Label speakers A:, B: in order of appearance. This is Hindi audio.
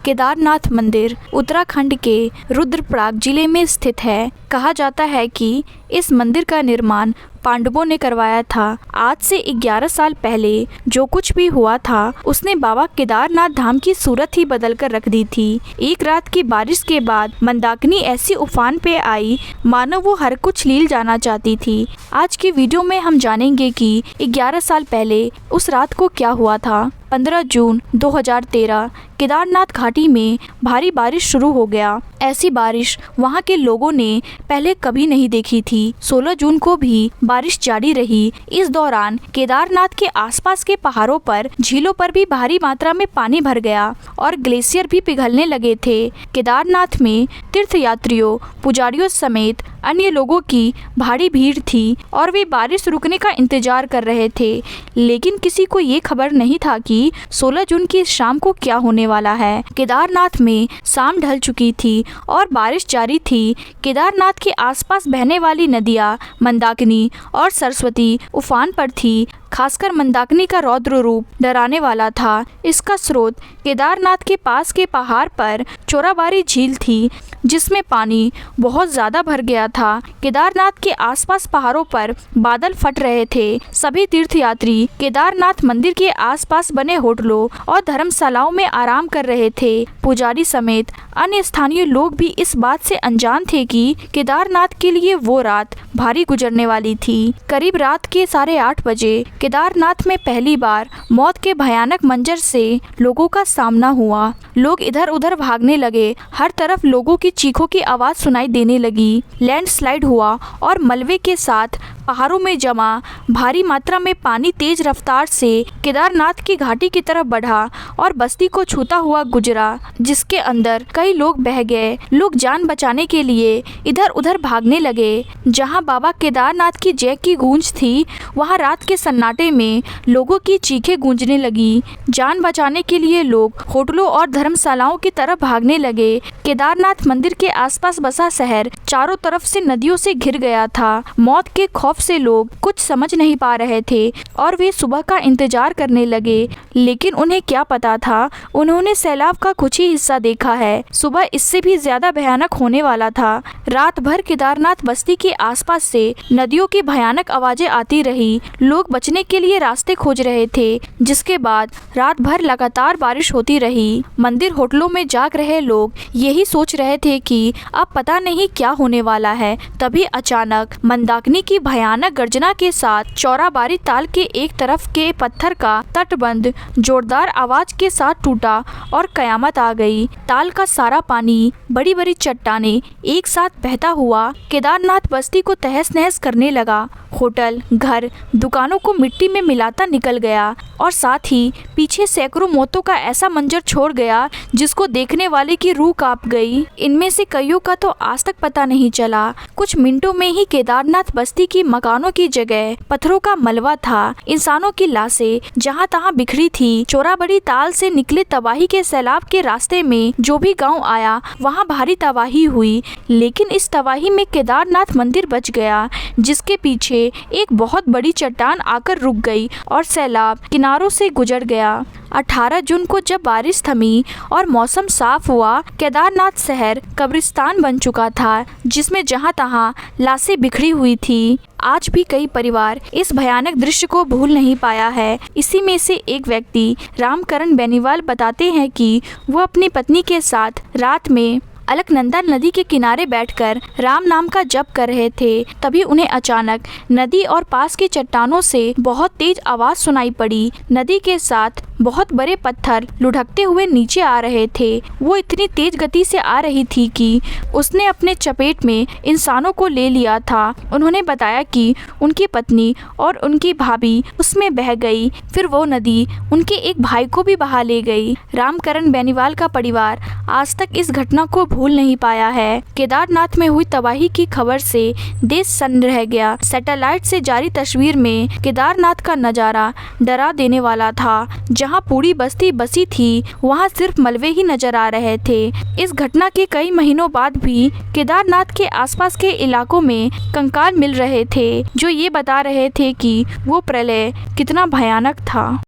A: केदारनाथ मंदिर उत्तराखंड के रुद्रप्रयाग जिले में स्थित है। कहा जाता है कि इस मंदिर का निर्माण पांडवों ने करवाया था। आज से 11 साल पहले जो कुछ भी हुआ था उसने बाबा केदारनाथ धाम की सूरत ही बदल कर रख दी थी। एक रात की बारिश के बाद मंदाकिनी ऐसी उफान पे आई मानो वो हर कुछ लील जाना चाहती थी। आज की वीडियो में हम जानेंगे कि 11 साल पहले उस रात को क्या हुआ था। 15 जून 2013 केदारनाथ घाटी में भारी बारिश शुरू हो गया। ऐसी बारिश वहां के लोगों ने पहले कभी नहीं देखी थी। 16 जून को भी बारिश जारी रही। इस दौरान केदारनाथ के आसपास के पहाड़ों पर, झीलों पर भी भारी मात्रा में पानी भर गया और ग्लेशियर भी पिघलने लगे थे। केदारनाथ में तीर्थयात्रियों, पुजारियों समेत अन्य लोगों की भारी भीड़ थी और वे बारिश रुकने का इंतजार कर रहे थे। लेकिन किसी को ये खबर नहीं था कि 16 जून की शाम को क्या होने वाला है। केदारनाथ में शाम ढल चुकी थी और बारिश जारी थी। केदारनाथ के आसपास बहने वाली नदियाँ मंदाकिनी और सरस्वती उफान पर थी। खासकर मंदाकिनी का रौद्र रूप डराने वाला था। इसका स्रोत केदारनाथ के पास के पहाड़ पर चोराबाड़ी झील थी जिसमें पानी बहुत ज्यादा भर गया था। केदारनाथ के आसपास पहाड़ों पर बादल फट रहे थे। सभी तीर्थयात्री केदारनाथ मंदिर के आसपास बने होटलों और धर्मशालाओं में आराम कर रहे थे। पुजारी समेत अन्य स्थानीय लोग भी इस बात से अनजान थे कि केदारनाथ के लिए वो रात भारी गुजरने वाली थी। करीब रात के 8:30 बजे केदारनाथ में पहली बार मौत के भयानक मंजर से लोगों का सामना हुआ। लोग इधर उधर भागने लगे। हर तरफ लोगों की चीखों की आवाज सुनाई देने लगी। लैंडस्लाइड हुआ और मलबे के साथ पहाड़ों में जमा भारी मात्रा में पानी तेज रफ्तार से केदारनाथ की घाटी की तरफ बढ़ा और बस्ती को छूता हुआ गुजरा, जिसके अंदर कई लोग बह गए। लोग जान बचाने के लिए इधर उधर भागने लगे। जहां बाबा केदारनाथ की जय की गूंज थी, वहां रात के सन्नाटे में लोगों की चीखें गूंजने लगी। जान बचाने के लिए लोग होटलों और धर्मशालाओं की तरफ भागने लगे। केदारनाथ मंदिर के आसपास बसा शहर चारों तरफ से नदियों से घिर गया था। मौत के खौफ से लोग कुछ समझ नहीं पा रहे थे और वे सुबह का इंतजार करने लगे। लेकिन उन्हें क्या पता था, उन्होंने सैलाब का कुछ ही हिस्सा देखा है। सुबह इससे भी ज्यादा भयानक होने वाला था। रात भर केदारनाथ बस्ती के आसपास से नदियों की भयानक आवाजें आती रही। लोग बचने के लिए रास्ते खोज रहे थे। जिसके बाद रात भर लगातार बारिश होती रही। मंदिर होटलों में जाग रहे लोग यही सोच रहे थे कि अब पता नहीं क्या होने वाला है। तभी अचानक मंदाकिनी की भयानक गर्जना के साथ चौराबाड़ी ताल के एक तरफ के पत्थर का तटबंध जोरदार आवाज के साथ टूटा और कयामत आ गई। ताल का सारा पानी, बड़ी बड़ी चट्टानें एक साथ बहता हुआ केदारनाथ बस्ती को तहस नहस करने लगा। होटल, घर, दुकानों को मिट्टी में मिलाता निकल गया और साथ ही पीछे सैकड़ों मौतों का ऐसा मंजर छोड़ गया जिसको देखने वाले की रूह कांप गई। इनमें से कईयों का तो आज तक पता नहीं चला। कुछ मिनटों में ही केदारनाथ बस्ती की मकानों की जगह पत्थरों का मलबा था। इंसानों की लाशें जहां तहां बिखरी थी। चोराबाड़ी ताल से निकले तबाही के सैलाब के रास्ते में जो भी गांव आया वहां भारी तबाही हुई। लेकिन इस तबाही में केदारनाथ मंदिर बच गया, जिसके पीछे एक बहुत बड़ी चट्टान आकर रुक गई और सैलाब किनारों से गुजर गया। 18 जून को जब बारिश थमी और मौसम साफ हुआ, केदारनाथ शहर कब्रिस्तान बन चुका था, जिसमें जहां तहां लाशें बिखरी हुई थी। आज भी कई परिवार इस भयानक दृश्य को भूल नहीं पाया है। इसी में से एक व्यक्ति रामकरण बेनीवाल बताते हैं कि वो अपनी पत्नी के साथ रात में अलकनंदा नदी के किनारे बैठकर राम नाम का जप कर रहे थे। तभी उन्हें अचानक नदी और पास की चट्टानों से बहुत तेज आवाज सुनाई पड़ी। नदी के साथ बहुत बड़े पत्थर लुढ़कते हुए नीचे आ रहे थे। वो इतनी तेज गति से आ रही थी कि उसने अपने चपेट में इंसानों को ले लिया था। उन्होंने बताया कि उनकी पत्नी और उनकी भाभी उसमें बह गई। फिर वो नदी उनके एक भाई को भी बहा ले गई। रामकरण बेनीवाल का परिवार आज तक इस घटना को भूल नहीं पाया है। केदारनाथ में हुई तबाही की खबर से देश सन्न रह गया। सैटेलाइट से जारी तस्वीर में केदारनाथ का नजारा डरा देने वाला था। जहां पूरी बस्ती बसी थी, वहां सिर्फ मलबे ही नजर आ रहे थे। इस घटना के कई महीनों बाद भी केदारनाथ के आसपास के इलाकों में कंकाल मिल रहे थे, जो ये बता रहे थे कि वो प्रलय कितना भयानक था।